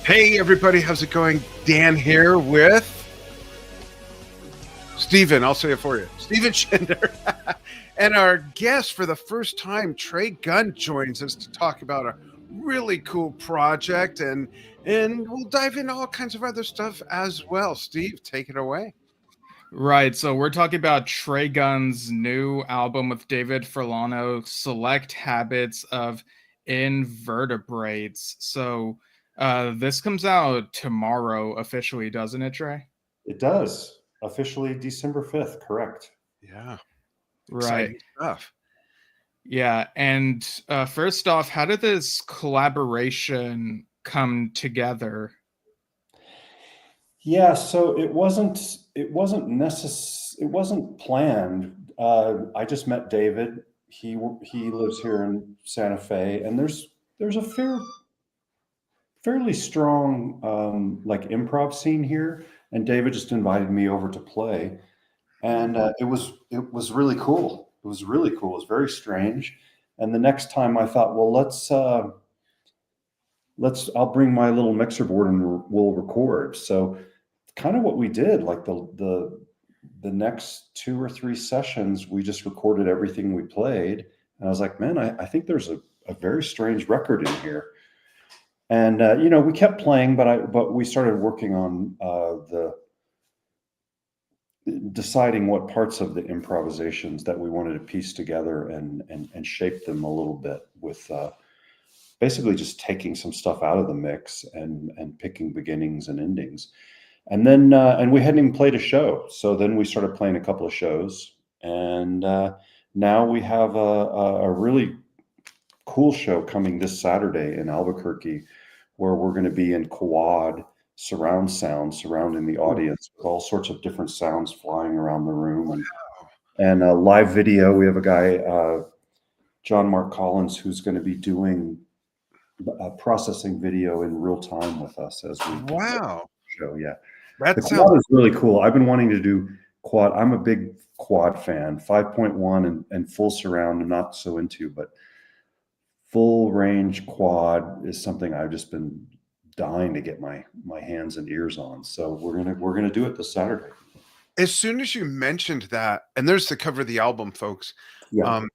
Hey everybody, how's it going? Dan here with Steven. I'll say it for you. Steven Schinder. And our guest for the first time, Trey Gunn, joins us to talk about a really cool project and we'll dive into all kinds of other stuff as well. Steve, take it away. Right, so we're talking about Trey Gunn's new album with David Forlano, Select Habits of Invertebrates. So this comes out tomorrow officially, doesn't it, Trey? It does. Officially December 5th, correct. Yeah. Right. Exciting stuff. Yeah, and first off, how did this collaboration come together? Yeah, so it wasn't planned. I just met David. He lives here in Santa Fe, and there's a fairly strong like improv scene here, and David just invited me over to play, and it was really cool. It was really cool. It was very strange. And the next time I thought, well, I'll bring my little mixer board and we'll record. So kind of what we did, like the next 2 or 3 sessions, we just recorded everything we played. And I was like, man, I think there's a very strange record in here. And we kept playing, but we started working on deciding what parts of the improvisations that we wanted to piece together and shape them a little bit with basically just taking some stuff out of the mix and picking beginnings and endings. And then and we hadn't even played a show. So then we started playing a couple of shows. And now we have a really cool show coming this Saturday in Albuquerque, where we're going to be in quad surround sound surrounding the audience with all sorts of different sounds flying around the room. And a live video. We have a guy, John Mark Collins, who's going to be doing processing video in real time with us as we show. Yeah, the quad is really cool. I've been wanting to do quad. I'm a big quad fan. 5.1 and full surround I'm not so into, but full range quad is something I've just been dying to get my hands and ears on. So we're gonna do it this Saturday. As soon as you mentioned that, and there's the cover of the album, folks. Yeah.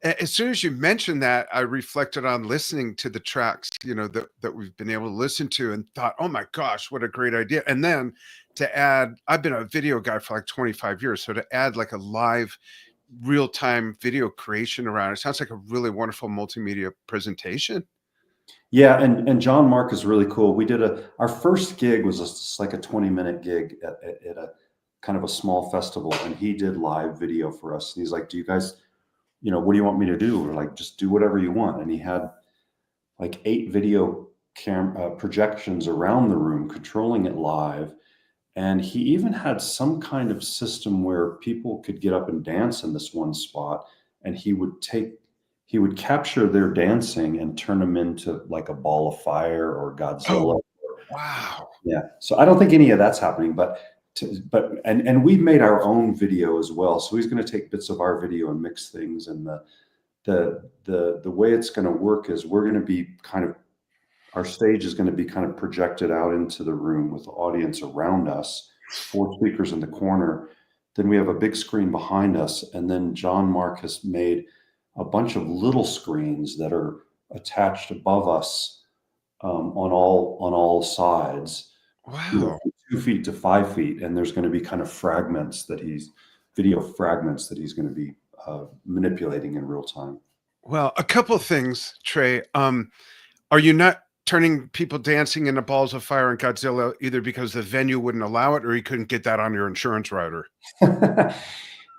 As soon as you mentioned that, I reflected on listening to the tracks, that we've been able to listen to, and thought, oh my gosh, what a great idea. And then to add, I've been a video guy for like 25 years. So to add like a live real-time video creation around it sounds like a really wonderful multimedia presentation. Yeah, and John Mark is really cool. We did our first gig was just like a 20-minute gig at a kind of a small festival, and he did live video for us. And he's like, do you guys, what do you want me to do? We're like, just do whatever you want. And he had like 8 video projections around the room controlling it live. And he even had some kind of system where people could get up and dance in this one spot, and he would capture their dancing and turn them into like a ball of fire or Godzilla. Oh, wow. Yeah. So I don't think any of that's happening, but we've made our own video as well. So he's going to take bits of our video and mix things. And the way it's going to work is we're going to be our stage is going to be kind of projected out into the room with the audience around us, 4 speakers in the corner. Then we have a big screen behind us. And then John Mark has made a bunch of little screens that are attached above us on all sides. Wow. 2 feet to 5 feet. And there's going to be kind of video fragments that he's going to be manipulating in real time. Well, a couple of things, Trey. Are you not turning people dancing into balls of fire in Godzilla either because the venue wouldn't allow it or you couldn't get that on your insurance rider?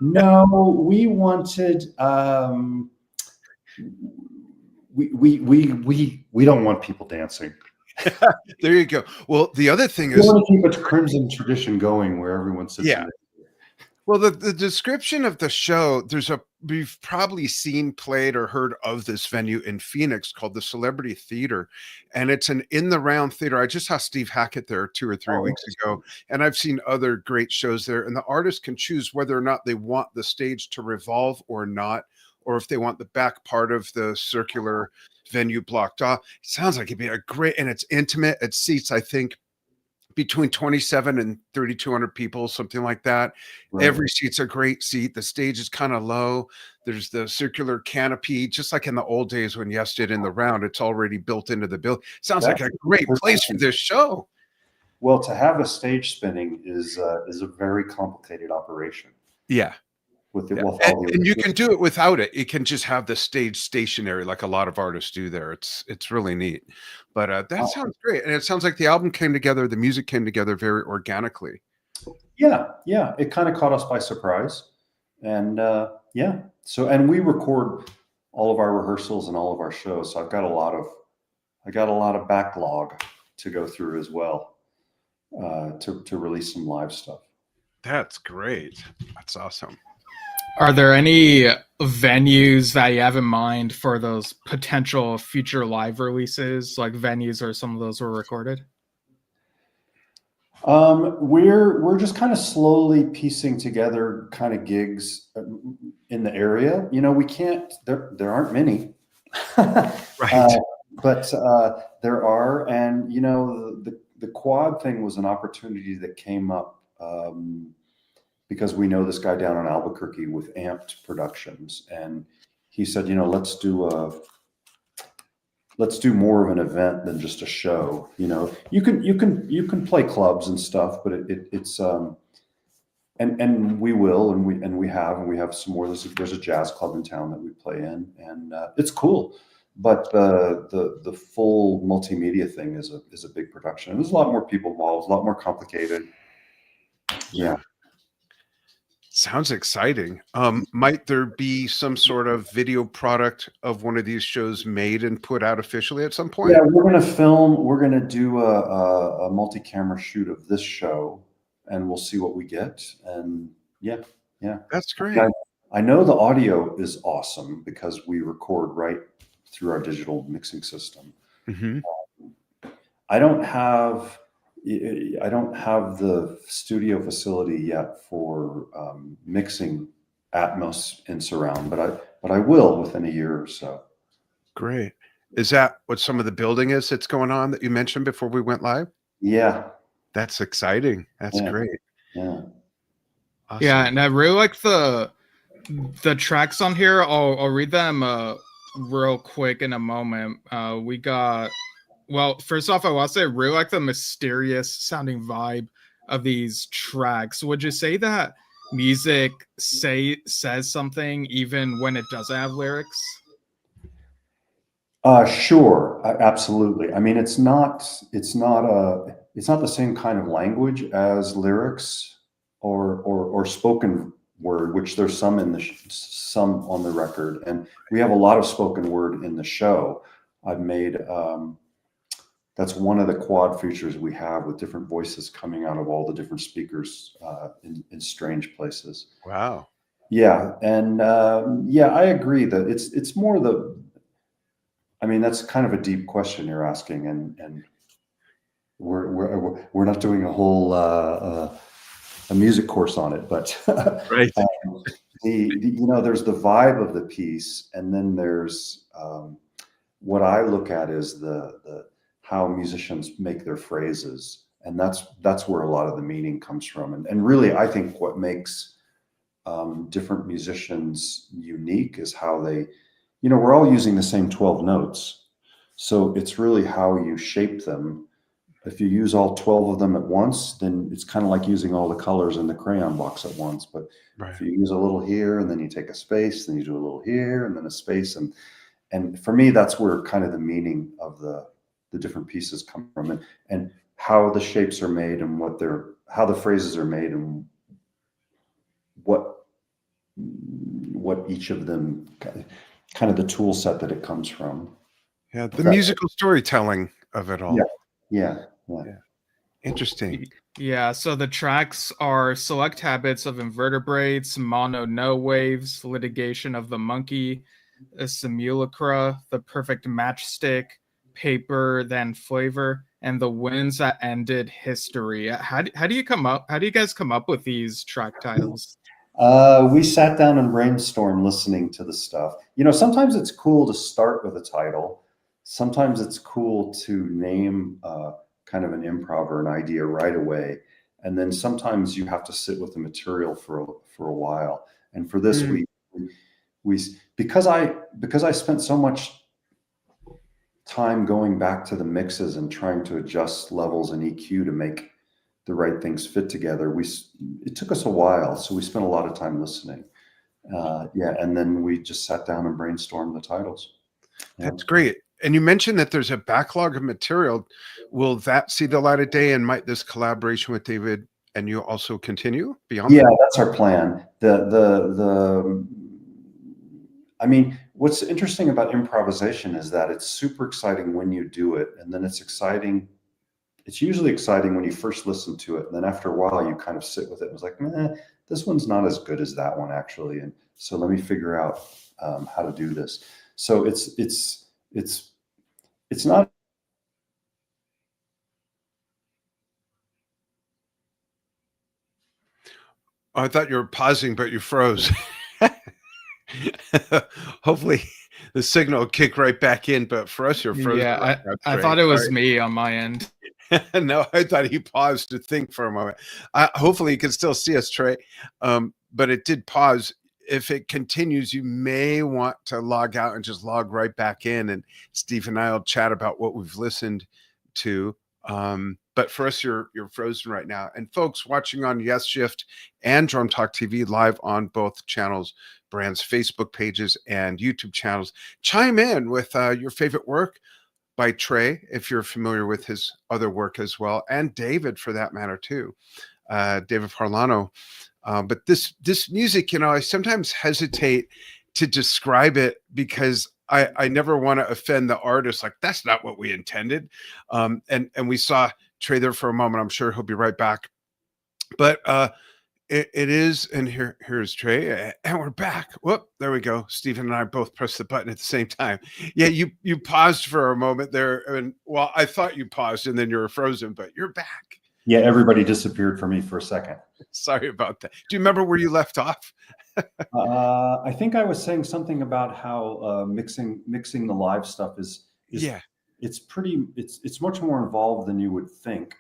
No, we wanted we don't want people dancing. There you go. Well, the other thing we is want to keep a crimson tradition going where everyone sits. Yeah. Well, the description of the show, we've probably seen, played, or heard of this venue in Phoenix called the Celebrity Theater, and it's an in the round theater. I just saw Steve Hackett there 2 or 3 weeks ago, and I've seen other great shows there. And the artist can choose whether or not they want the stage to revolve or not, or if they want the back part of the circular venue blocked off. It sounds like it'd be a great, and it's intimate. It seats, I think, between 27 and 3,200 people, something like that. Right. Every seat's a great seat. The stage is kind of low. There's the circular canopy, just like in the old days when Yes did in the round. It's already built into the build. Sounds like a great place for this show. Well, to have a stage spinning is a very complicated operation. Yeah. With the, and you can do it without it. You can just have the stage stationary like a lot of artists do there. It's really neat. But that sounds great. And it sounds like the album came together, the music came together very organically. Yeah. It kind of caught us by surprise. And so, and we record all of our rehearsals and all of our shows. So I got a lot of backlog to go through as well, to release some live stuff. That's great. That's awesome. Are there any venues that you have in mind for those potential future live releases, like venues or some of those were recorded? We're just kind of slowly piecing together kind of gigs in the area. We can't, there aren't many, right? But there are, and the quad thing was an opportunity that came up, because we know this guy down in Albuquerque with Amped Productions, and he said, let's do more of an event than just a show. You can play clubs and stuff, but it's and we will, and we have some more. There's a jazz club in town that we play in, and it's cool. But the full multimedia thing is a big production. And there's a lot more people involved, a lot more complicated. Yeah. Sounds exciting. Might there be some sort of video product of one of these shows made and put out officially at some point? Yeah, we're going to do a multi-camera shoot of this show, and we'll see what we get. And yeah. That's great. I know the audio is awesome because we record right through our digital mixing system. Mm-hmm. I don't have the studio facility yet for mixing Atmos and surround, but I will within a year or so. Great. Is that what some of the building is that's going on that you mentioned before we went live? Yeah. That's exciting. That's great. Yeah. Awesome. Yeah, and I really like the tracks on here. I'll read them real quick in a moment. We got, well, first off, I want to say I really like the mysterious sounding vibe of these tracks. Would you say that music says something even when it doesn't have lyrics? Sure, absolutely. I mean, it's not the same kind of language as lyrics or spoken word, which there's some some on the record, and we have a lot of spoken word in the show. I've made that's one of the quad features we have, with different voices coming out of all the different speakers in strange places. Wow. Yeah, and I agree that it's more I mean, that's kind of a deep question you're asking, and we're not doing a whole a music course on it, but right. There's the vibe of the piece, and then there's what I look at is the how musicians make their phrases, and that's where a lot of the meaning comes from, and really I think what makes different musicians unique is how they, we're all using the same 12 notes, so it's really how you shape them. If you use all 12 of them at once, then it's kind of like using all the colors in the crayon box at once. But if you use a little here, and then you take a space, then you do a little here, and then a space, and for me, that's where kind of the meaning of the different pieces come from, and how the shapes are made, and how the phrases are made, and what each of them, kind of the tool set that it comes from. Yeah, the musical storytelling of it all. Yeah. Interesting. Yeah, so the tracks are Select Habits of Invertebrates, Mono No Waves, Litigation of the Monkey, a Simulacra, The Perfect Matchstick, Paper Then Flavor, and The Winds That Ended History. How do you guys come up with these track titles? We sat down and brainstormed listening to the stuff. You know, sometimes it's cool to start with a title. Sometimes it's cool to name kind of an improv or an idea right away. And then sometimes you have to sit with the material for a while. And for this, we because I spent so much time going back to the mixes and trying to adjust levels and EQ to make the right things fit together. It took us a while, so we spent a lot of time listening. And then we just sat down and brainstormed the titles. That's great. And you mentioned that there's a backlog of material. Will that see the light of day, and might this collaboration with David and you also continue beyond that? That's our plan. I mean, what's interesting about improvisation is that it's super exciting when you do it, and then it's exciting. It's usually exciting when you first listen to it, and then after a while you kind of sit with it and it's like, this one's not as good as that one actually, and so let me figure out how to do this. So it's not. Oh, I thought you were pausing, but you froze. Hopefully the signal will kick right back in, but for us, you're frozen. Yeah, I thought it was me on my end. No, I thought he paused to think for a moment. Hopefully you can still see us, Trey. But it did pause. If it continues, you may want to log out and just log right back in, and Steve and I will chat about what we've listened to. But for us, you're frozen right now. And folks watching on Yesshift and Drum Talk TV live on both channels, brands, Facebook pages, and YouTube channels, chime in with your favorite work by Trey, if you're familiar with his other work as well, and David for that matter too, David Forlano. But this music, you know, I sometimes hesitate to describe it because I never want to offend the artist. Like, that's not what we intended. And we saw Trey there for a moment. I'm sure he'll be right back. But it is, and here's Trey, and we're back. Whoop, there we go. Stephen and I both pressed the button at the same time. Yeah, you paused for a moment there, and well, I thought you paused and then you were frozen, but you're back. Yeah, everybody disappeared for me for a second. Sorry about that. Do you remember where you left off? I think I was saying something about how mixing the live stuff is yeah. It's much more involved than you would think,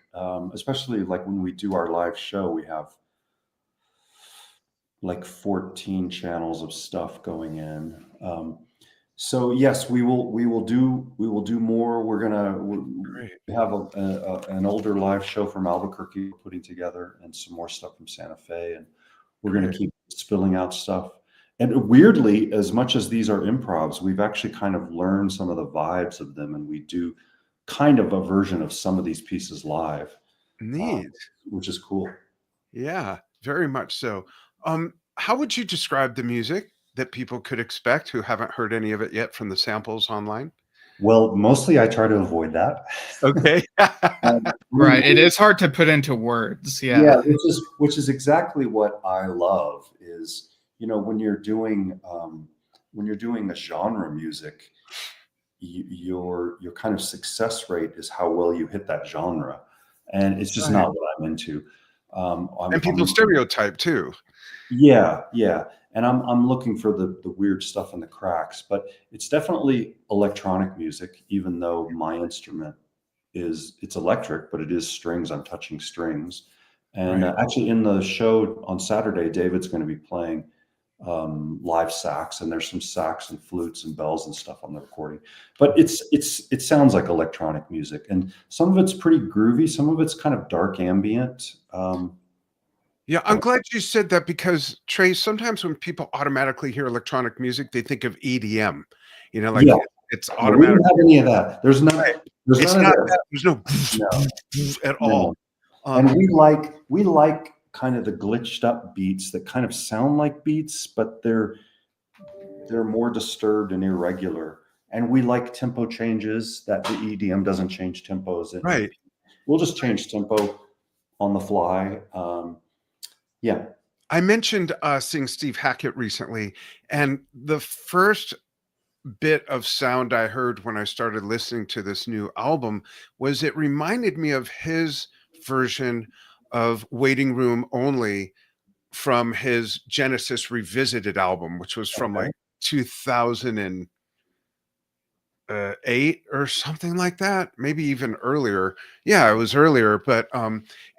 especially like when we do our live show, we have like 14 channels of stuff going in. So yes, we will do more. We have an older live show from Albuquerque we're putting together, and some more stuff from Santa Fe, and we're going to keep spilling out stuff. And weirdly, as much as these are improvs, we've actually kind of learned some of the vibes of them, and we do kind of a version of some of these pieces live. Neat. Which is cool. Yeah, very much so. How would you describe the music that people could expect who haven't heard any of it yet from the samples online? Well, mostly I try to avoid that. Okay. Right. It is hard to put into words. Yeah. Yeah, which is exactly what I love is, you know, when you're doing a genre music, your kind of success rate is how well you hit that genre. And it's just not what I'm into. And people stereotype too. Yeah. And I'm looking for the weird stuff in the cracks, but it's definitely electronic music, even though my instrument it's electric, but it is strings. I'm touching strings. And actually in the show on Saturday, David's going to be playing live sax, and there's some sax and flutes and bells and stuff on the recording. But it sounds like electronic music, and some of it's pretty groovy, some of it's kind of dark ambient. Yeah, I'm glad you said that, because Trey, sometimes when people automatically hear electronic music, they think of EDM. You know, like it's automatic. We don't have any of that. There's none. There's none of that. There's no at all. And we like kind of the glitched up beats that kind of sound like beats, but they're more disturbed and irregular. And we like tempo changes that the EDM doesn't change tempos. Right. We'll just change tempo on the fly. Yeah. I mentioned seeing Steve Hackett recently, and the first bit of sound I heard when I started listening to this new album was it reminded me of his version of Waiting Room Only from his Genesis Revisited album, which was from like 2008 or something like that, maybe even earlier. Yeah, it was earlier, but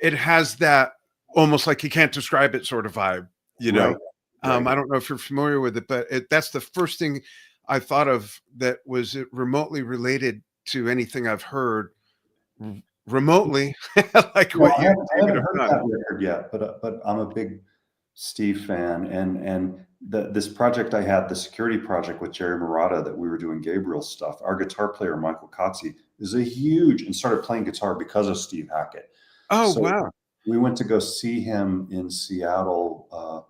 it has that almost like you can't describe it sort of vibe, you know. Right. I don't know if you're familiar with it, but that's the first thing I thought of that was remotely related to anything I've heard remotely, like Well, what I you haven't, David have heard done. that record yet, but I'm a big Steve fan, and this project I had, the security project with Jerry Murata, that we were doing Gabriel stuff. Our guitar player Michael Kotze is a huge and started playing guitar because of Steve Hackett. Oh, So wow. we went to go see him in Seattle,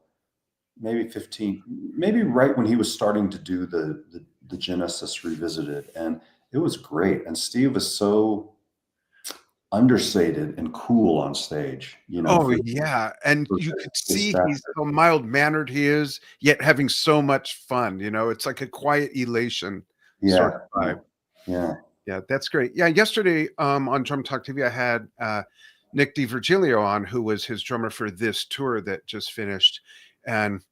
maybe right when he was starting to do the Genesis Revisited, and it was great. And Steve was so understated and cool on stage, Oh, yeah, and you could his see he's stature. so mild-mannered he is, yet having so much fun, you know? It's like a quiet elation sort Yeah, of vibe. yeah. Yeah, that's great. Yeah, yesterday, on Drum Talk TV, I had, Nick DiVirgilio on, who was his drummer for this tour that just finished, and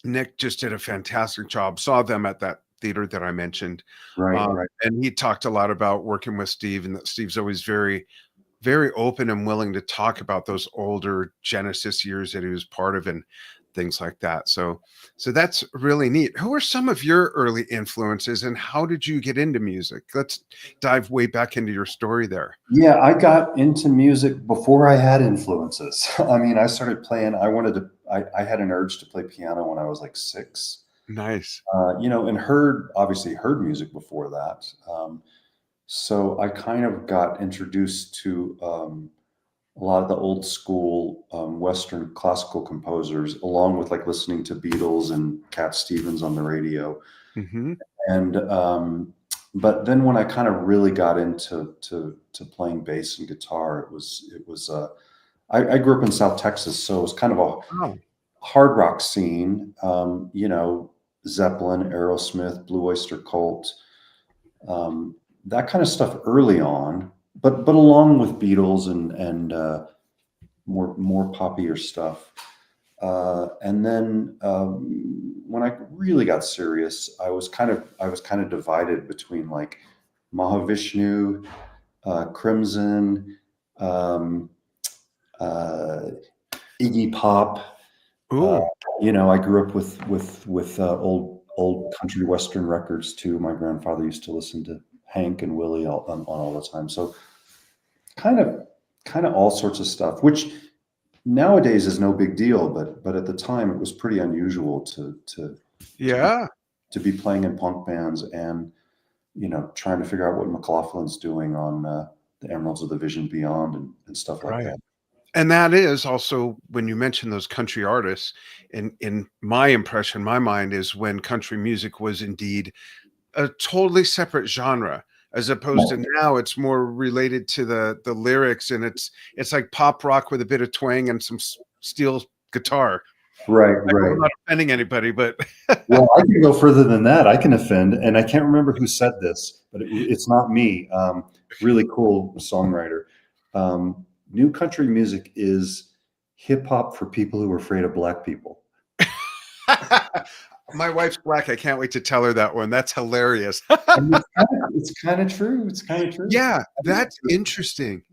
Nick just did a fantastic job. Saw them at that theater that I mentioned, Right. and he talked a lot about working with Steve, and that Steve's always very open and willing to talk about those older Genesis years that he was part of and things like that. So that's really neat. Who are some of your early influences and how did you get into music? Let's dive way back into your story there. Yeah, I got into music before I had influences. I mean, I started playing. I had an urge to play piano when I was like 6. Nice. And obviously heard music before that. So I kind of got introduced to a lot of the old school Western classical composers, along with like listening to Beatles and Cat Stevens on the radio. Mm-hmm. And but then when I kind of really got into playing bass and guitar, I grew up in South Texas, so it was kind of a hard rock scene. Zeppelin, Aerosmith, Blue Oyster Cult. That kind of stuff early on, but along with Beatles and more poppier stuff. And then when I really got serious, I was kind of divided between like Mahavishnu, Crimson, Iggy Pop. Ooh. I grew up with old country western records too. My grandfather used to listen to Hank and Willie on all the time. So kind of all sorts of stuff, which nowadays is no big deal, but at the time it was pretty unusual to be playing in punk bands and trying to figure out what McLaughlin's doing on the Emeralds of the Vision Beyond and stuff like that. And that is also when you mention those country artists, in my impression, my mind is when country music was indeed a totally separate genre, as opposed to now it's more related to the lyrics, and it's like pop rock with a bit of twang and some steel guitar. Right. I'm not offending anybody, but well, I can go further than that. I can offend, and I can't remember who said this, but it's not me. Really cool songwriter. New country music is hip hop for people who are afraid of black people. My wife's black. I can't wait to tell her that one. That's hilarious. It's kind of true. It's kind of true. Yeah, that's interesting.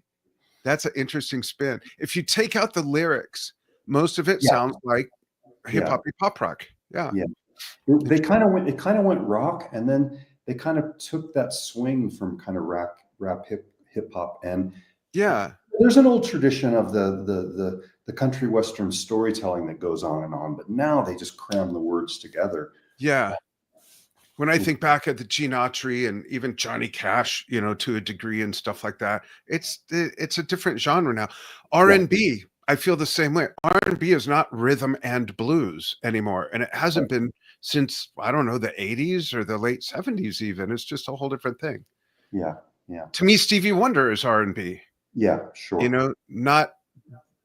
That's an interesting spin. If you take out the lyrics, most of it sounds like hip hop, pop rock. Yeah. It kind of went rock, and then they kind of took that swing from kind of rap hip hop, and there's an old tradition of the country western storytelling that goes on and on, but now they just cram the words together. Yeah. When I think back at the Gene Autry and even Johnny Cash, to a degree and stuff like that, it's a different genre now. R&B, I feel the same way. R&B is not rhythm and blues anymore, and it hasn't been since, I don't know, the 80s or the late 70s even. It's just a whole different thing. Yeah. To me, Stevie Wonder is R&B. Yeah, sure. Not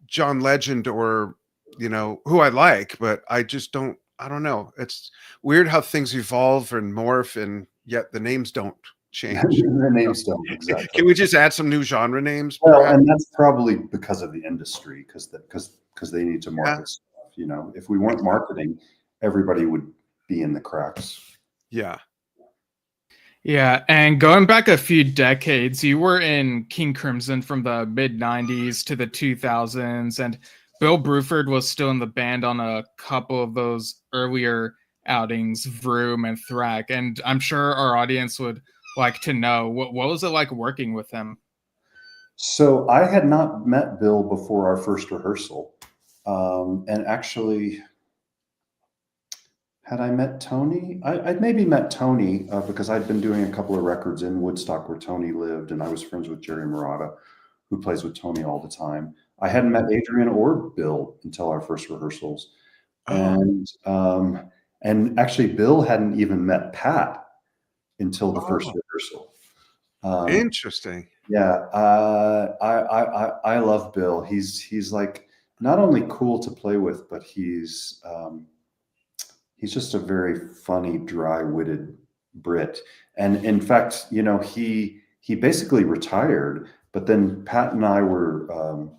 John Legend or, who I like, but I just don't know. It's weird how things evolve and morph, and yet the names don't change. The names don't, exactly. Can we just add some new genre names? Well, and that's probably because of the industry, because they need to market stuff. You know, if we weren't marketing, everybody would be in the cracks. Yeah. Yeah, and going back a few decades, you were in King Crimson from the mid 90s to the 2000s, and Bill Bruford was still in the band on a couple of those earlier outings, Vroom and Thrack. And I'm sure our audience would like to know, what was it like working with him? So I had not met Bill before our first rehearsal. And actually, had I met Tony? I'd maybe met Tony because I'd been doing a couple of records in Woodstock where Tony lived, and I was friends with Jerry Murata, who plays with Tony all the time. I hadn't met Adrian or Bill until our first rehearsals, and actually Bill hadn't even met Pat until the first rehearsal. Interesting. Yeah, I love Bill. He's like not only cool to play with, but he's just a very funny, dry-witted Brit. And in fact, you know, he basically retired, but then Pat and I were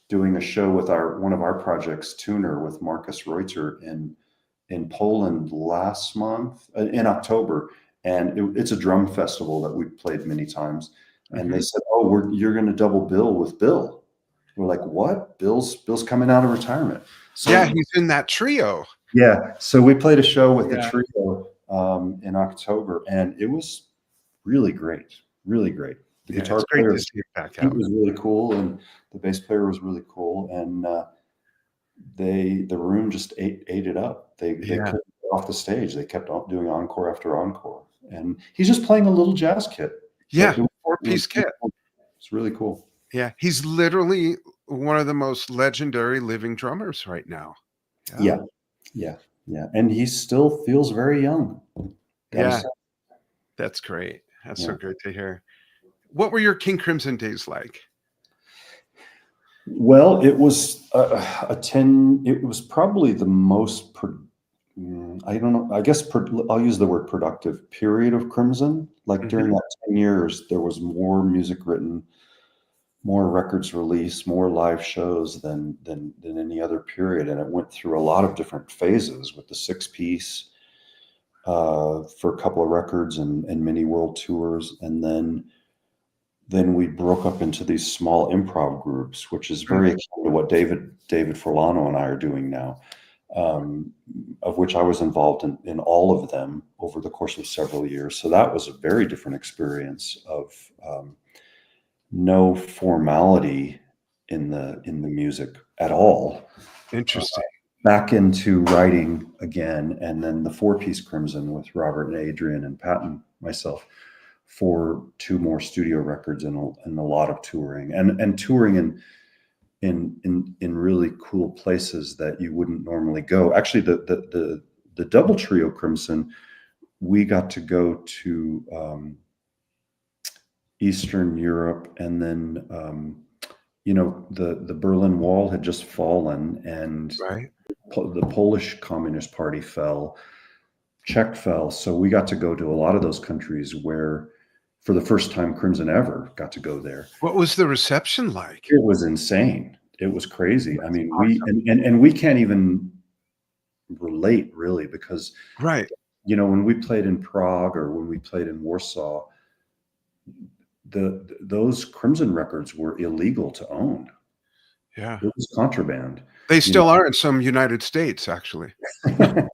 doing a show with one of our projects, Tuner, with Marcus Reuter in Poland last month, in October. And it's a drum festival that we played many times. And they said, "Oh, you're going to double bill with Bill." We're like, "What? Bill's coming out of retirement." So, yeah, he's in that trio. Yeah, so we played a show with the trio in October, and it was really great, really great. The guitar player to see it back out. was really cool, and the bass player was really cool, and the room just ate it up. They couldn't get off the stage. They kept on doing encore after encore, and he's just playing a little jazz kit. Yeah, 4-piece kit. It's really cool. Yeah, he's literally one of the most legendary living drummers right now. Yeah. And he still feels very young. That's great. That's so good to hear. What were your King Crimson days like? Well, it was it was probably the most, I don't know, I guess I'll use the word productive period of Crimson. Like during that 10 years, there was more music written, more records released, more live shows than any other period. And it went through a lot of different phases with the 6-piece for a couple of records and many world tours. And then we broke up into these small improv groups, which is very akin to what David Forlano and I are doing now, of which I was involved in all of them over the course of several years. So that was a very different experience of no formality in the music at all. Interesting. Back into writing again, and then the 4-piece Crimson with Robert and Adrian and Pat and myself for 2 more studio records and a lot of touring and touring in really cool places that you wouldn't normally go. Actually, the double trio Crimson, we got to go to Eastern Europe, and then the Berlin Wall had just fallen, and the Polish Communist Party fell, Czech fell. So we got to go to a lot of those countries where, for the first time, Crimson ever got to go there. What was the reception like? It was insane. It was crazy. I mean, awesome. we can't even relate really, because when we played in Prague or when we played in Warsaw, those Crimson records were illegal to own. Yeah, it was contraband. They still are in some United States, actually. And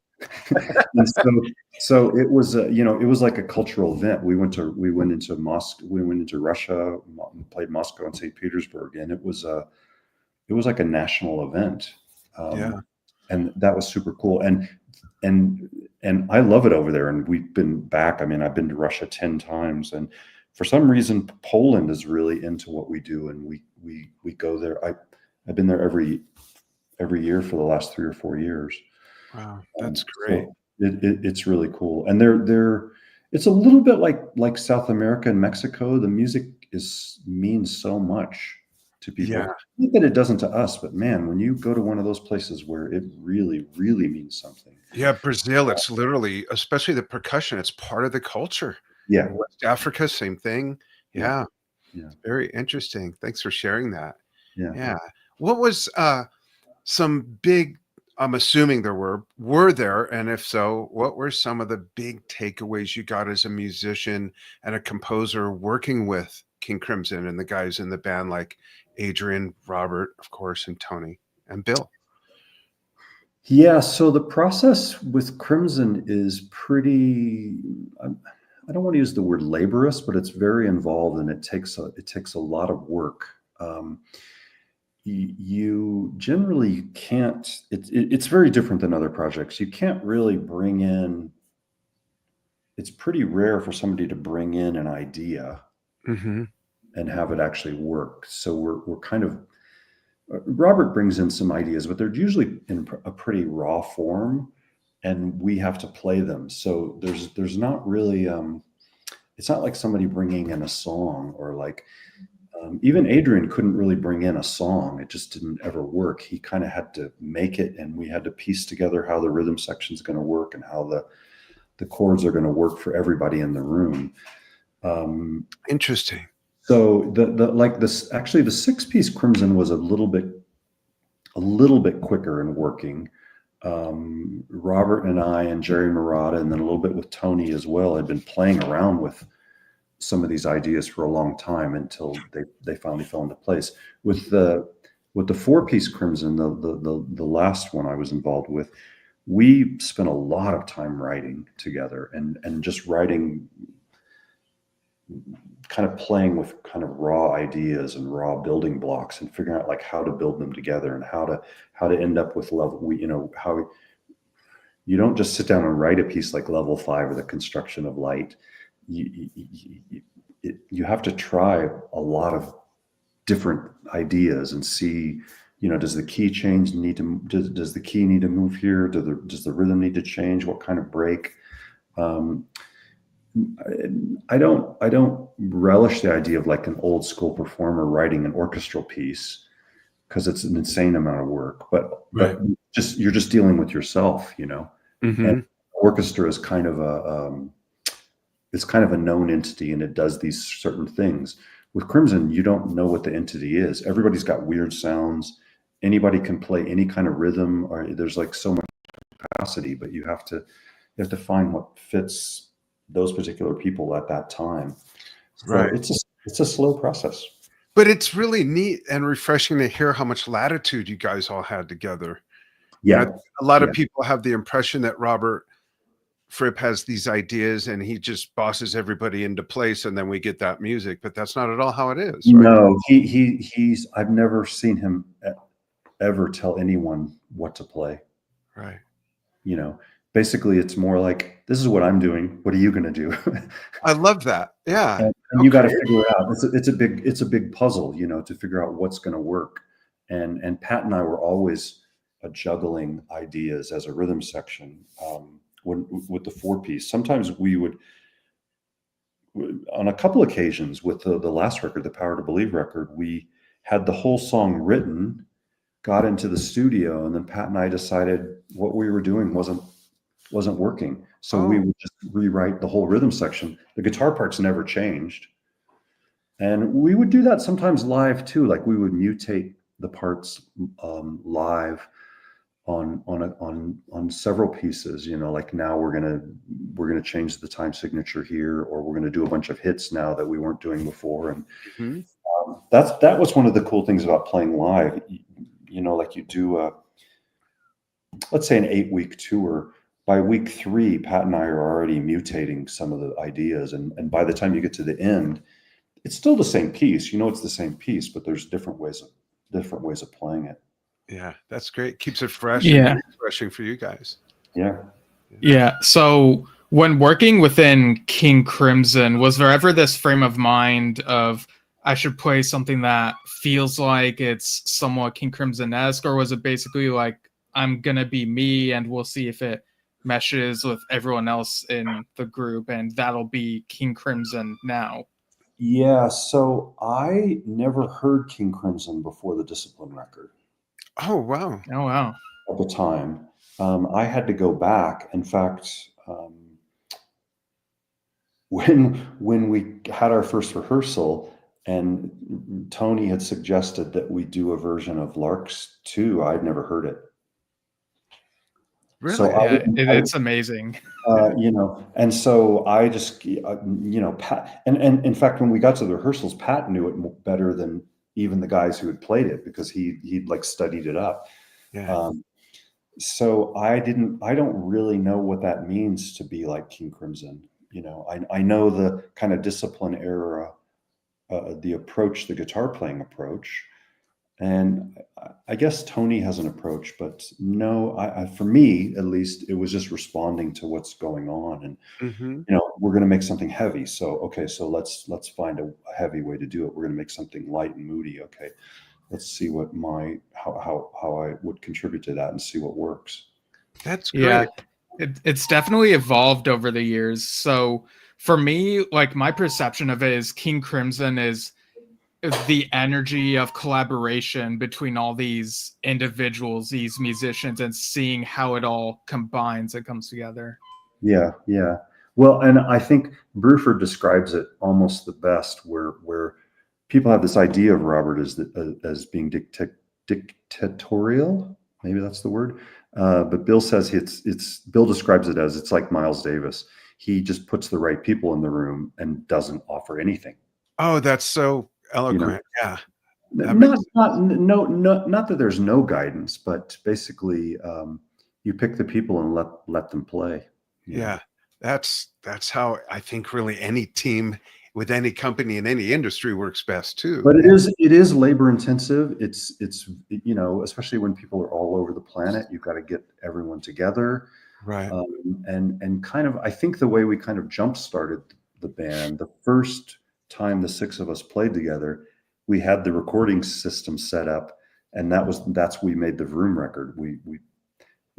so it was it was like a cultural event. We went into Moscow, we went into Russia, played Moscow and St. Petersburg, and it was like a national event. And that was super cool. And I love it over there. And we've been back. I mean, I've been to Russia 10 times, and for some reason, Poland is really into what we do, and we go there. I've been there every year for the last 3 or 4 years. Wow, that's great. So it's really cool, and it's a little bit like South America and Mexico. The music means so much to people. Yeah. Not that it doesn't to us, but man, when you go to one of those places where it really, really means something. Yeah, Brazil, it's literally, especially the percussion, it's part of the culture. Yeah. West Africa, same thing. Yeah. Yeah. Very interesting. Thanks for sharing that. Yeah. What was some big I'm assuming there were there, and if so, what were some of the big takeaways you got as a musician and a composer working with King Crimson and the guys in the band like Adrian, Robert, of course, and Tony and Bill? Yeah, so the process with Crimson is pretty, I don't want to use the word laborious, but it's very involved and it takes a lot of work. You generally can't, it's very different than other projects. You can't really bring in, it's pretty rare for somebody to bring in an idea and have it actually work. So we're kind of, Robert brings in some ideas, but they're usually in a pretty raw form and we have to play them. So there's not really, it's not like somebody bringing in a song or like, even Adrian couldn't really bring in a song. It just didn't ever work. He kind of had to make it, and we had to piece together how the rhythm section is going to work and how the chords are going to work for everybody in the room. Interesting. So actually the 6-piece Crimson was a little bit quicker in working. Robert and I and Jerry Murata, and then a little bit with Tony as well, had been playing around with some of these ideas for a long time until they finally fell into place. With the 4-piece Crimson, the last one I was involved with, we spent a lot of time writing together and just writing, kind of playing with kind of raw ideas and raw building blocks and figuring out like how to build them together and how to end up with level, how you don't just sit down and write a piece like Level 5 or the construction of light. You have to try a lot of different ideas and see, does the key change does the key need to move here? Does the rhythm need to change? What kind of break? I don't relish the idea of like an old school performer writing an orchestral piece because it's an insane amount of work, but you're just dealing with yourself, and orchestra is kind of it's kind of a known entity and it does these certain things. With Crimson, you don't know what the entity is. Everybody's got weird sounds. Anybody can play any kind of rhythm, or there's like so much capacity, but you have to find what fits those particular people at that time. So it's a slow process. But it's really neat and refreshing to hear how much latitude you guys all had together. Yeah. A lot of people have the impression that Robert Fripp has these ideas and he just bosses everybody into place and then we get that music, but that's not at all how it is. Right? No, he's I've never seen him ever tell anyone what to play. Right. Basically it's more like, this is what I'm doing. What are you going to do? I love that. Yeah. And you got to figure it out. It's a big puzzle, to figure out what's going to work. And Pat and I were always juggling ideas as a rhythm section. With the 4-piece, sometimes we would, on a couple occasions with the last record, the Power to Believe record, we had the whole song written, got into the studio, and then Pat and I decided what we were doing wasn't working. So we would just rewrite the whole rhythm section. The guitar parts never changed. And we would do that sometimes live too. Like we would mutate the parts live on several pieces, like now we're gonna change the time signature here, or we're gonna do a bunch of hits now that we weren't doing before. And that was one of the cool things about playing live. Like you do let's say an 8-week tour. By week 3, Pat and I are already mutating some of the ideas, and by the time you get to the end, it's still the same piece. It's the same piece, but there's different ways of playing it. Yeah, that's great. Keeps it fresh. Yeah, and refreshing for you guys. Yeah. So when working within King Crimson, was there ever this frame of mind of I should play something that feels like it's somewhat King Crimson-esque, or was it basically like I'm gonna be me and we'll see if it meshes with everyone else in the group and that'll be King Crimson now? Yeah, so I never heard King Crimson before the Discipline record. Oh wow. At the time, I had to go back. In fact, when we had our first rehearsal and Tony had suggested that we do a version of Larks 2, I'd never heard it. Really? So It's amazing. you know, and so I just, you know, Pat, and in fact, when we got to the rehearsals, Pat knew it better than even the guys who had played it because he'd like studied it up. Yeah. So I don't really know what that means to be like King Crimson. You know, I know the kind of discipline era, the approach, the guitar playing approach. And I guess Tony has an approach, but no, for me at least, it was just responding to what's going on. And Mm-hmm. you know, we're going to make something heavy. So okay, so let's find a heavy way to do it. We're going to make something light and moody. Okay, let's see what how I would contribute to that and see what works. That's great. It's definitely evolved over the years. So for me, like my perception of it is King Crimson is the energy of collaboration between all these individuals, these musicians, and seeing how it all combines and comes together. Yeah, yeah. Well, and I think Bruford describes it almost the best, where people have this idea of Robert as being dictatorial. Maybe that's the word. But Bill says Bill describes it as it's like Miles Davis. He just puts the right people in the room and doesn't offer anything. Oh, that's so eloquent. You know? Yeah. Not that there's no guidance, but basically you pick the people and let them play. Yeah. That's how I think really any team with any company in any industry works best too. But it is labor intensive. It's you know, especially when people are all over the planet, you've got to get everyone together. Right. And kind of, I think the way we kind of jump started the band, the first time the six of us played together, we had the recording system set up, and that's we made the Vroom record. We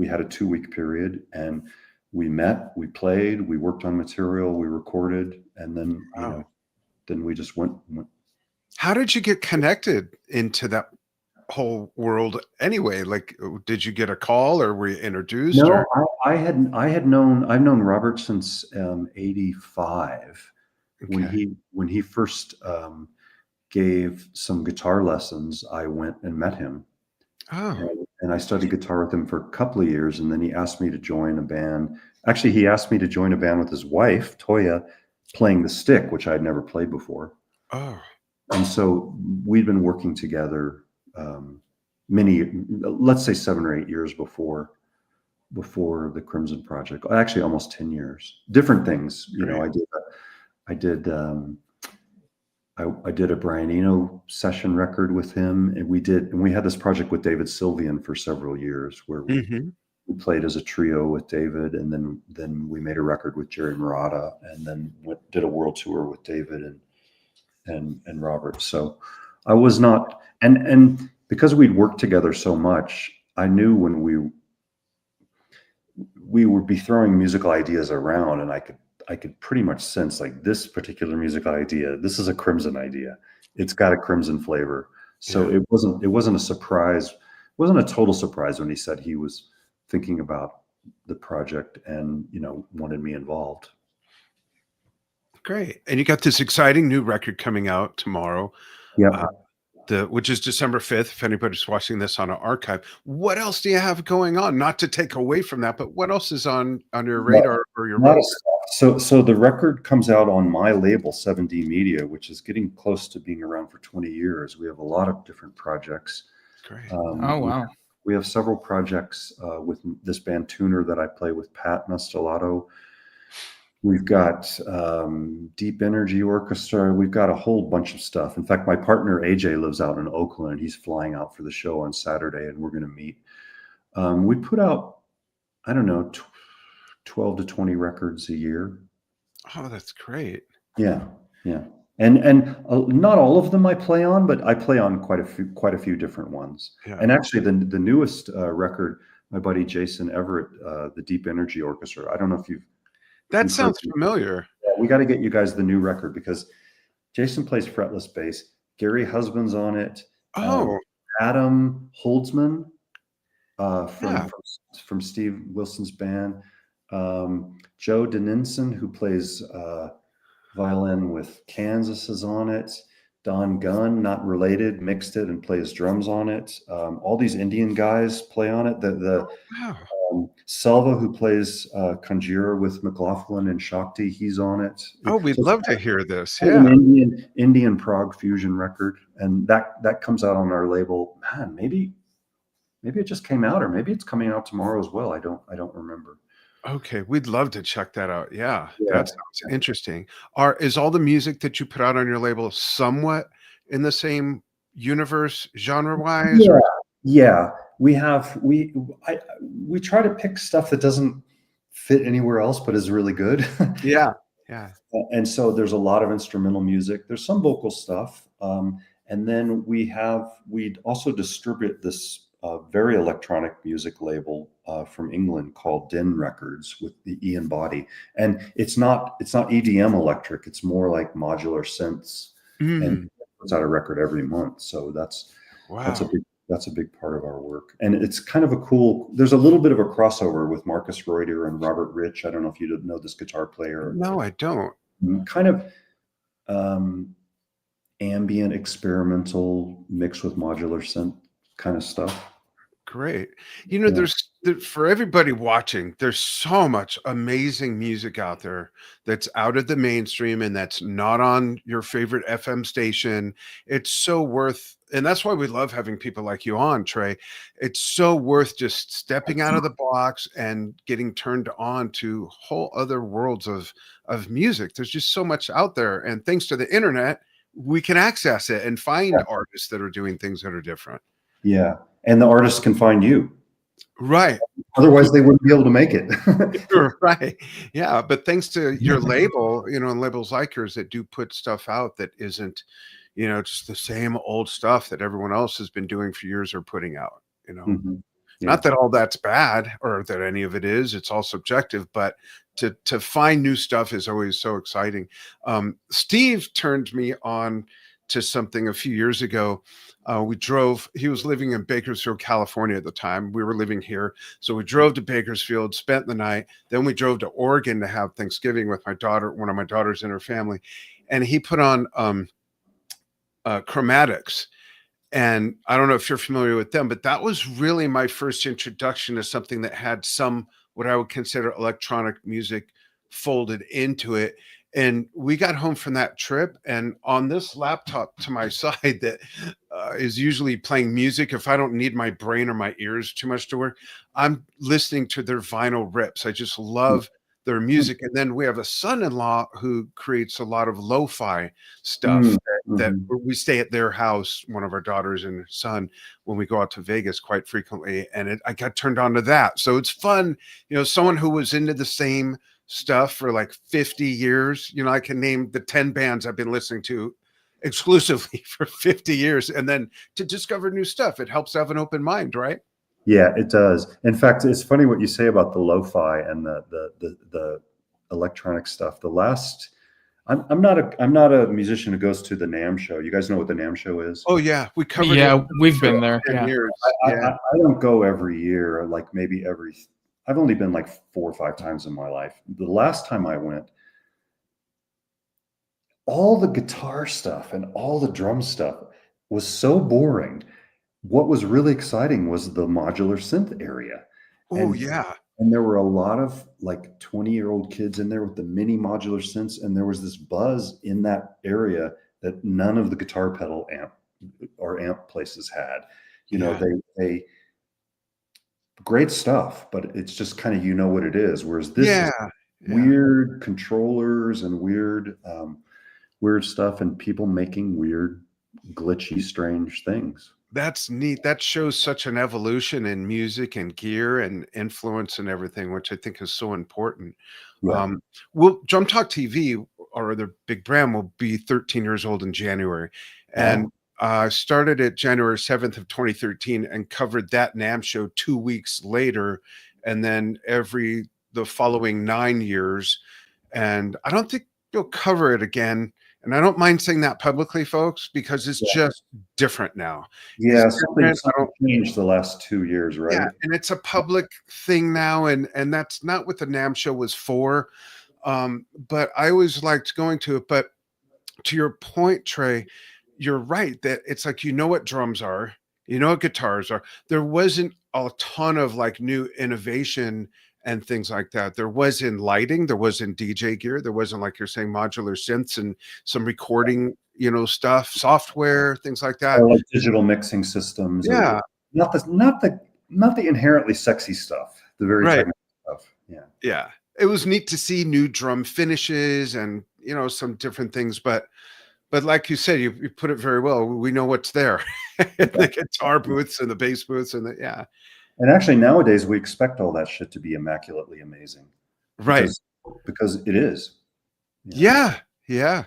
had a 2-week period, and we met, we played, we worked on material, we recorded, and then you know, then we just went. How did you get connected into that whole world anyway? Like, did you get a call or were you introduced? No, I've known Robert since '85 when he first gave some guitar lessons. I went and met him. And I studied guitar with him for a couple of years, and then he asked me to join a band. Actually, he asked me to join a band with his wife, Toya, playing the stick, which I'd never played before. And so we'd been working together let's say 7 or 8 years before the Crimson Project. Actually, almost 10 years. Different things, you know. I did a Brian Eno session record with him, and we had this project with David Sylvian for several years, where we played as a trio with David, and then we made a record with Jerry Murata, and then did a world tour with David and Robert. So I was not, and because we'd worked together so much, I knew when we would be throwing musical ideas around, and I could pretty much sense like this particular musical idea, this is a Crimson idea. It's got a Crimson flavor. So it wasn't a surprise. It wasn't a total surprise when he said he was thinking about the project and, you know, wanted me involved. Great. And you got this exciting new record coming out tomorrow. Yeah. Which is December 5th, if anybody's watching this on an archive. What else do you have going on? Not to take away from that, but what else is on your radar or your roadmap? So the record comes out on my label, 7D Media, which is getting close to being around for 20 years. We have a lot of different projects. Great. Oh, wow. We have several projects with this band Tuner that I play with Pat Nastellato. We've got Deep Energy Orchestra. We've got a whole bunch of stuff. In fact, my partner AJ lives out in Oakland. He's flying out for the show on Saturday, and we're going to meet. We put out, I don't know, 12 to 20 records a year. Oh, that's great. Yeah, yeah. And not all of them I play on, but I play on quite a few different ones. Yeah. And actually, the newest record, my buddy Jason Everett, the Deep Energy Orchestra. I don't know if you've. That sounds familiar. Yeah, we got to get you guys the new record because Jason plays fretless bass. Gary Husband's on it. Adam Holdsman from Steve Wilson's band. Joe Deninson, who plays violin with Kansas, is on it. Don Gunn, not related, mixed it and plays drums on it. All these Indian guys play on it. Selva, who plays Conjura with McLaughlin and Shakti, he's on it. Oh, we'd So love to hear this. it's Yeah. an Indian prog fusion record, and that comes out on our label. Man, maybe it just came out, or maybe it's coming out tomorrow as well. I don't remember. Okay, we'd love to check that out. Yeah, Yeah. that sounds interesting. Is all the music that you put out on your label somewhat in the same universe genre-wise? Yeah, yeah. We try to pick stuff that doesn't fit anywhere else, but is really good. Yeah, yeah. And so there's a lot of instrumental music. There's some vocal stuff, and then we also distribute this very electronic music label from England called Din Records with the Ian Body, and it's not EDM electric. It's more like modular synths, and it puts out a record every month. So that's a big part of our work, and it's kind of there's a little bit of a crossover with Marcus Reuter and Robert Rich. I don't know if you know this guitar player. No, I don't. Kind of ambient experimental mixed with modular synth kind of stuff. Great. For everybody watching, there's so much amazing music out there that's out of the mainstream and that's not on your favorite FM station. It's so worth, and that's why we love having people like you on, Trey. It's so worth just stepping out of the box and getting turned on to whole other worlds of music. There's just so much out there, and thanks to the internet, we can access it and find artists that are doing things that are different. Yeah. And the artists can find you. Right. Otherwise they wouldn't be able to make it. Right. Yeah. But thanks to your label, and labels like yours that do put stuff out that isn't, just the same old stuff that everyone else has been doing for years or putting out, Mm-hmm. Yeah. Not that all that's bad or that any of it is, it's all subjective, but to find new stuff is always so exciting. Steve turned me on to something a few years ago. He was living in Bakersfield, California at the time. We were living here. So we drove to Bakersfield, spent the night. Then we drove to Oregon to have Thanksgiving with my daughter, one of my daughters and her family. And he put on Chromatics. And I don't know if you're familiar with them, but that was really my first introduction to something that had what I would consider electronic music folded into it. And we got home from that trip, and on this laptop to my side that is usually playing music, if I don't need my brain or my ears too much to work, I'm listening to their vinyl rips. I just love their music. And then we have a son-in-law who creates a lot of lo-fi stuff that we stay at their house, one of our daughters and son, when we go out to Vegas quite frequently. And I got turned on to that. So it's fun, someone who was into the same stuff for like 50 years. I can name the 10 bands I've been listening to exclusively for 50 years. And then to discover new stuff, it helps to have an open mind, right? Yeah, it does. In fact, it's funny what you say about the lo-fi and the electronic stuff. I'm not a musician who goes to the NAMM show. You guys know what the NAMM show is? Oh yeah, we covered. Yeah, we've been there. 10 years. I don't go every year. Like maybe I've only been like 4 or 5 times in my life. The last time I went, all the guitar stuff and all the drum stuff was so boring. What was really exciting was the modular synth area. Oh, yeah. And there were a lot of like 20-year-old kids in there with the mini modular synths. And there was this buzz in that area that none of the guitar pedal amp places had. They great stuff, but it's just kind of, what it is. Whereas this is weird controllers and weird stuff and people making weird, glitchy, strange things. That's neat. That shows such an evolution in music and gear and influence and everything, which I think is so important. Yeah. Drum Talk TV, or the big brand, will be 13 years old in January. And started it January 7th of 2013 and covered that NAMM show 2 weeks later. And then the following 9 years. And I don't think you'll cover it again. And I don't mind saying that publicly, folks, because it's just different now. Yeah, something changed the last 2 years, right? Yeah, and it's a public thing now, and that's not what the NAMM show was for. But I always liked going to it. But to your point, Trey, you're right that it's like what drums are, what guitars are. There wasn't a ton of like new innovation and things like that. There was in lighting, there was in DJ gear, there wasn't, like you're saying, modular synths and some recording, stuff, software, things like that. Or like digital mixing systems. Yeah. Or not the inherently sexy stuff, the very Right. technical stuff. Yeah. Yeah. It was neat to see new drum finishes and, some different things, but like you said, you put it very well. We know what's there. The guitar booths and the bass booths and yeah. And actually nowadays we expect all that shit to be immaculately amazing. Right. Because it is. Yeah. Yeah.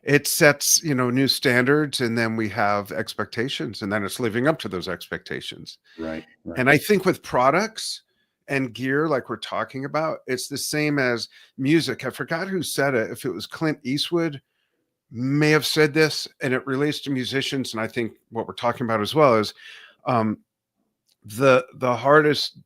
It sets, new standards, and then we have expectations, and then it's living up to those expectations. Right. And I think with products and gear, like we're talking about, it's the same as music. I forgot who said it. If it was Clint Eastwood, may have said this, and it relates to musicians. And I think what we're talking about as well is the hardest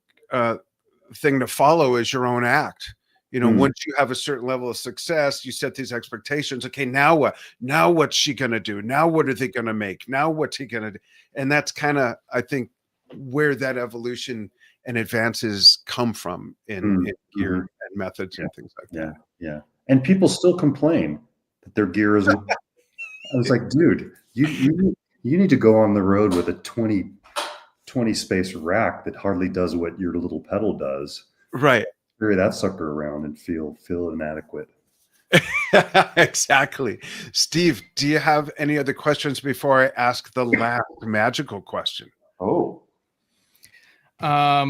thing to follow is your own act. Once you have a certain level of success, you set these expectations. Okay, now what? Now what's she going to do? Now what are they going to make? Now what's he going to do? And that's kind of, I think, where that evolution and advances come from in gear and methods and things like that. Yeah. And people still complain that their gear is. I was like, dude, you need to go on the road with a 20 space rack that hardly does what your little pedal does. Right. Carry that sucker around and feel inadequate. Exactly. Steve, do you have any other questions before I ask the last magical question? Oh. I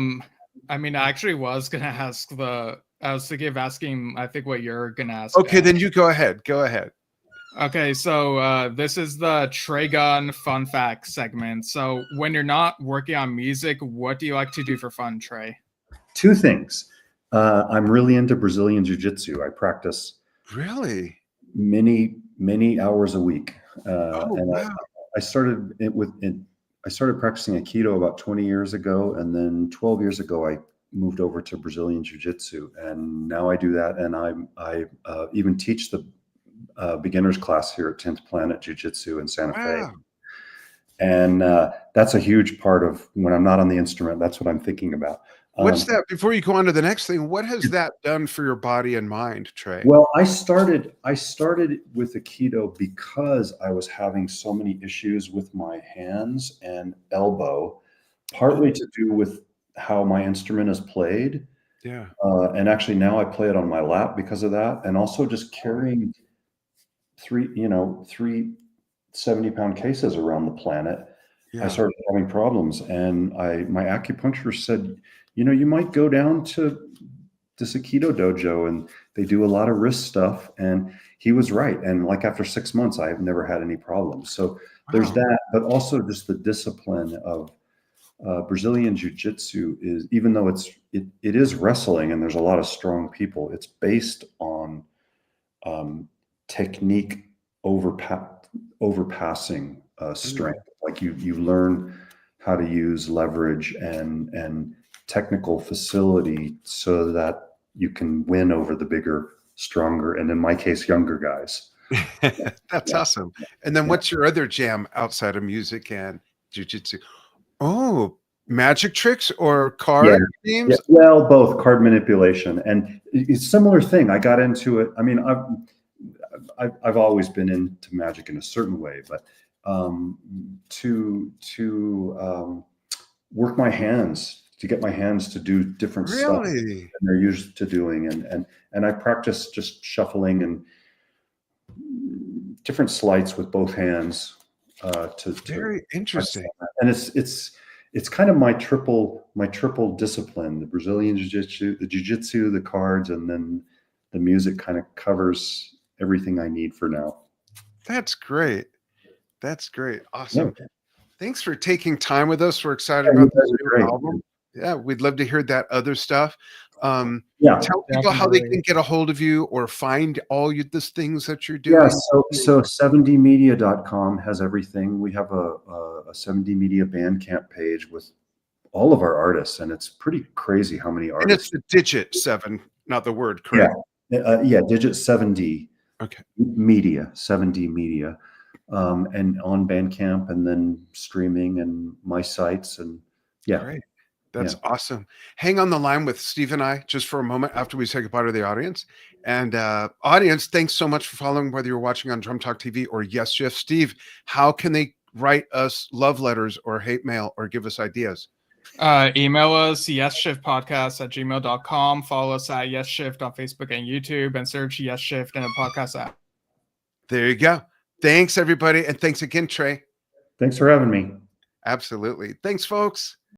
mean, I actually was gonna ask I was thinking of asking, I think, what you're gonna ask. Okay, then you go ahead. Go ahead. Okay, so this is the Trey Gunn fun fact segment. So when you're not working on music, what do you like to do for fun, Trey? Two things. I'm really into Brazilian Jiu-Jitsu. I practice many hours a week. Wow. I started I started practicing Aikido about 20 years ago, and then 12 years ago I moved over to Brazilian Jiu-Jitsu, and now I do that, and I even teach the beginners class here at 10th Planet Jiu-Jitsu in Santa Fe. And that's a huge part of when I'm not on the instrument. That's what I'm thinking about. What's that? Before you go on to the next thing, what has that done for your body and mind, Trey? Well, I started with Aikido because I was having so many issues with my hands and elbow, partly to do with how my instrument is played. Yeah. And actually now I play it on my lap because of that. And also just carrying three 70-pound cases around the planet. Yeah. I started having problems, and my acupuncturist said, you might go down to this Aikido dojo, and they do a lot of wrist stuff. And he was right. And like after 6 months, I have never had any problems. So there's that, but also just the discipline of Brazilian Jiu-Jitsu is, even though it is wrestling and there's a lot of strong people, it's based on technique overpassing strength. Like you learn how to use leverage and technical facility so that you can win over the bigger, stronger, and in my case, younger guys. That's awesome. And then what's your other jam outside of music and jiu-jitsu? Oh, magic tricks or card games? Yeah. Well, both. Card manipulation. And it's a similar thing. I got into it. I mean, I've always been into magic in a certain way, but to work my hands, to get my hands to do different stuff than they're used to doing. And I practice just shuffling and different sleights with both hands. Very interesting. And it's kind of my triple discipline: the Brazilian Jiu-Jitsu, the Jiu-Jitsu, the cards, and then the music kind of covers everything I need for now. That's great. That's great. Awesome. Yeah. Thanks for taking time with us. We're excited about this new album. Yeah, we'd love to hear that other stuff. Tell people how they can get a hold of you or find all these things that you're doing. Yeah, so 70media.com has everything. We have a 70media Bandcamp page with all of our artists, and it's pretty crazy how many artists. And it's the digit 7, not the word, correct? Digit 7D. Okay. Media, 7D Media. And on Bandcamp, and then streaming and my sites, and Great. That's awesome. Hang on the line with Steve and I just for a moment after we say goodbye to the audience. And audience, thanks so much for following, whether you're watching on Drum Talk TV or Yesshift. Steve, how can they write us love letters or hate mail or give us ideas? Email us yesshiftpodcast@gmail.com. Follow us at Yesshift on Facebook and YouTube, and search Yesshift in a podcast app. There you go. Thanks, everybody. And thanks again, Trey. Thanks for having me. Absolutely. Thanks, folks.